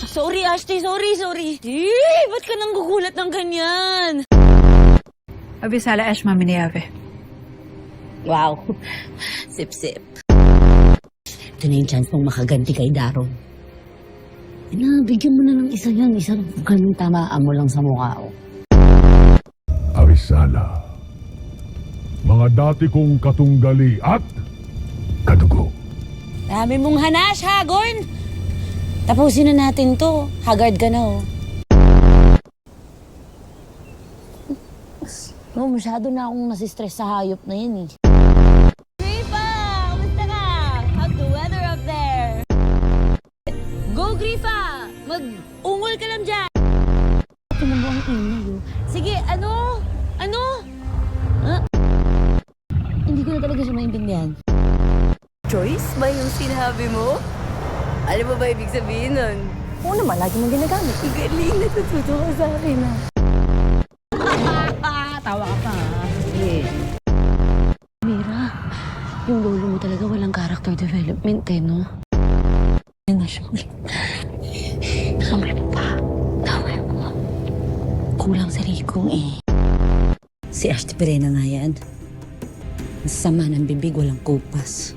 Sorry, Ashley. Sorry. Ba't ka nang gugulat ng ganyan? Abisala Ash, mami ni Ave. Wow. Sip-sip. Ito na yung chance mong makaganti kay Daron. Bigyan mo na ng isa yan. Isang ganun tamaan mo lang sa mukha ko. Avisala, mga dati kong katunggali at kadugo. Dami mong hanas, ha, Gorn? Tapusin na natin to. Haggard ka na, oh. No, masyado na akong nasistress sa hayop na yan, eh. Grifa! Kamusta ka? How's the weather up there? Go, Grifa! Mag-ungol ka lang dyan! Ito na mo ang ingay, oh. Sige, ano? Ha? Hindi ko na talaga siya maintindihan. Choice ba yung sinabi mo? Alam mo ba ibig sabihin nun? Oo naman, lagi mong ginagamit. Galing, natututo ka sa akin, ha? Tawa ka pa, ha? Sige. Mira, yung lolo mo talaga walang character development, eh, no? Yan na siya. Kamay mo pa. Tawag mo. Kulang sa rikong, eh. Si Ashti Perena nga yan. Ang sama ng bibig, walang kupas.